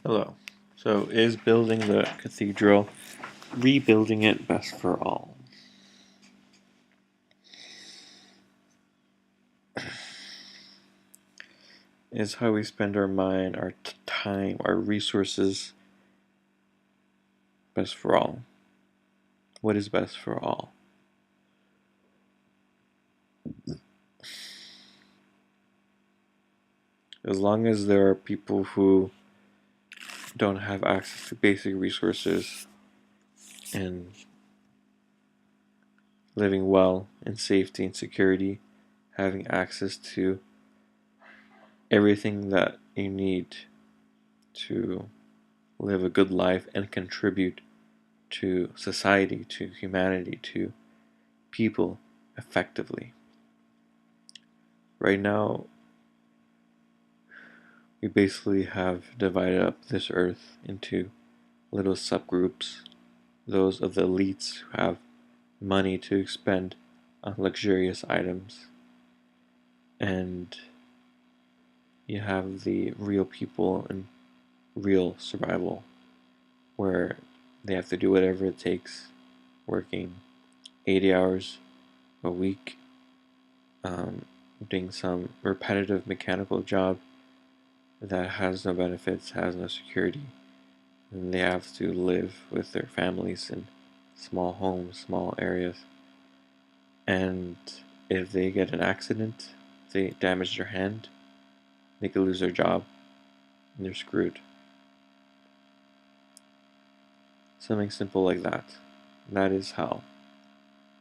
Hello. So, is building the cathedral, rebuilding it best for all? Is how we spend our mind, our time, our resources best for all? What is best for all? As long as there are people who don't have access to basic resources and living well in safety and security, having access to everything that you need to live a good life and contribute to society, to humanity, to people effectively. Right now, we basically have divided up this earth into little subgroups, those of the elites who have money to expend on luxurious items, and you have the real people in real survival, where they have to do whatever it takes, working 80 hours a week, doing some repetitive mechanical job that has no benefits, has no security, and they have to live with their families in small homes, small areas. And if they get an accident, they damage their hand, they could lose their job, and they're screwed. Something simple like that. That is hell.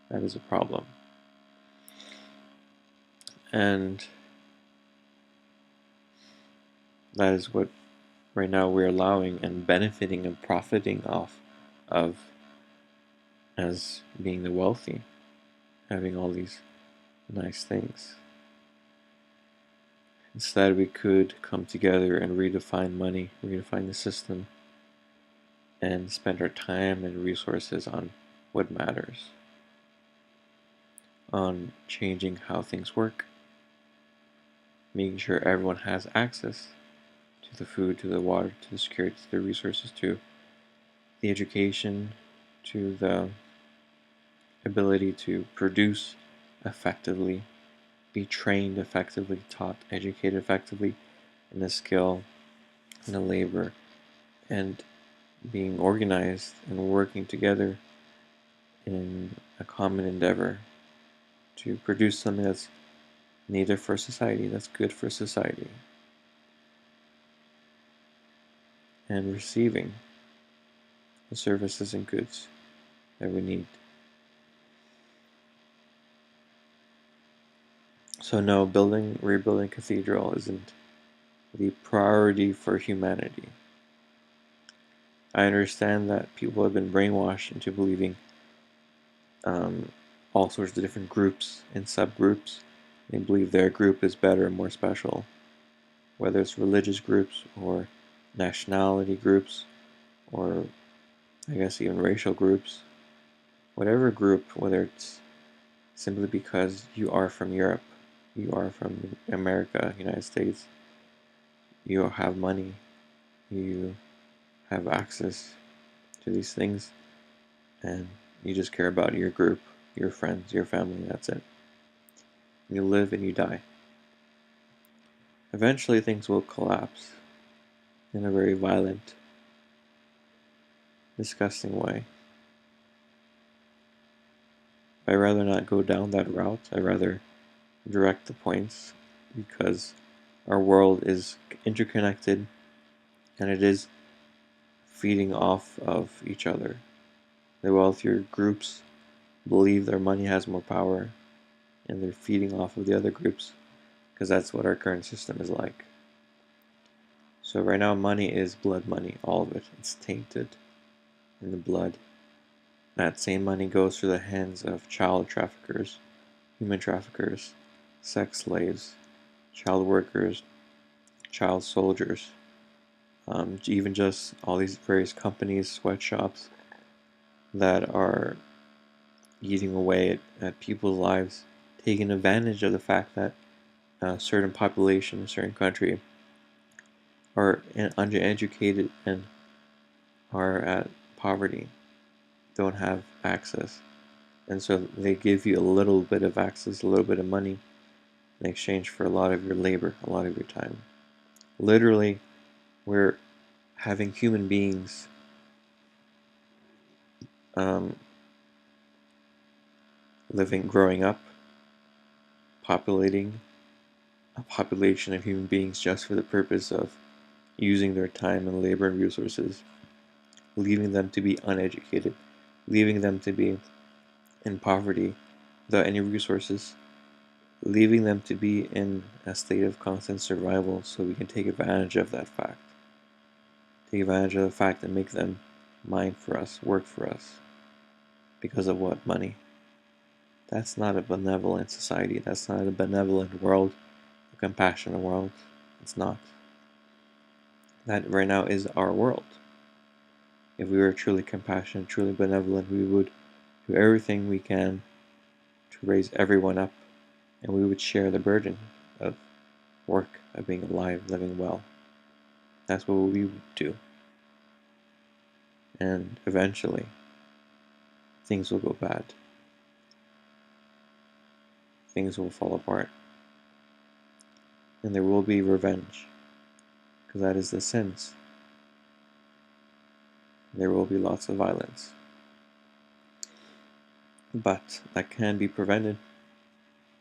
That is a problem. And that is what right now we're allowing and benefiting and profiting off of as being the wealthy, having all these nice things. Instead, we could come together and redefine money, redefine the system, and spend our time and resources on what matters, on changing how things work, making sure everyone has access to the food, to the water, to the security, to the resources, to the education, to the ability to produce effectively, be trained effectively, taught, educated effectively in the skill and the labor, and being organized and working together in a common endeavor to produce something that's needed for society, that's good for society, and receiving the services and goods that we need. So no, rebuilding cathedral isn't the priority for humanity. I understand that people have been brainwashed into believing all sorts of different groups and subgroups. They believe their group is better and more special, whether it's religious groups or nationality groups or I guess even racial groups. Whatever group, whether it's simply because you are from Europe, you are from America, United States, you have money, you have access to these things, and you just care about your group, your friends, your family, that's it. You live and you die. Eventually things will collapse in a very violent, disgusting way. I'd rather not go down that route. I'd rather direct the points because our world is interconnected and it is feeding off of each other. The wealthier groups believe their money has more power and they're feeding off of the other groups because that's what our current system is like. So right now money is blood money, all of it. It's tainted in the blood. That same money goes through the hands of child traffickers, human traffickers, sex slaves, child workers, child soldiers, even just all these various companies, sweatshops that are eating away at people's lives, taking advantage of the fact that a certain population, a certain country are undereducated and are at poverty, don't have access. And so they give you a little bit of access, a little bit of money in exchange for a lot of your labor, a lot of your time. Literally, we're having human beings um, growing up, populating a population of human beings just for the purpose of using their time and labor and resources, leaving them to be uneducated, leaving them to be in poverty without any resources, leaving them to be in a state of constant survival so we can take advantage of that fact. Take advantage of the fact and make them mine for us, work for us. Because of what? Money. That's not a benevolent society. That's not a benevolent world, a compassionate world. It's not. That right now is our world. If we were truly compassionate, truly benevolent, we would do everything we can to raise everyone up, and we would share the burden of work, of being alive, living well. That's what we would do. And eventually, things will go bad. Things will fall apart. And there will be revenge, because that is the sins. There will be lots of violence. But that can be prevented,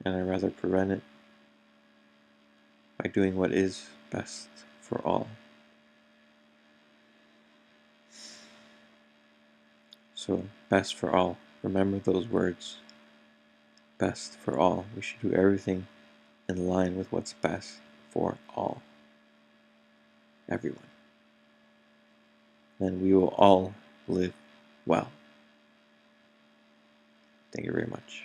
and I'd rather prevent it by doing what is best for all. So, best for all. Remember those words. Best for all. We should do everything in line with what's best for all. Everyone. Then we will all live well. Thank you very much.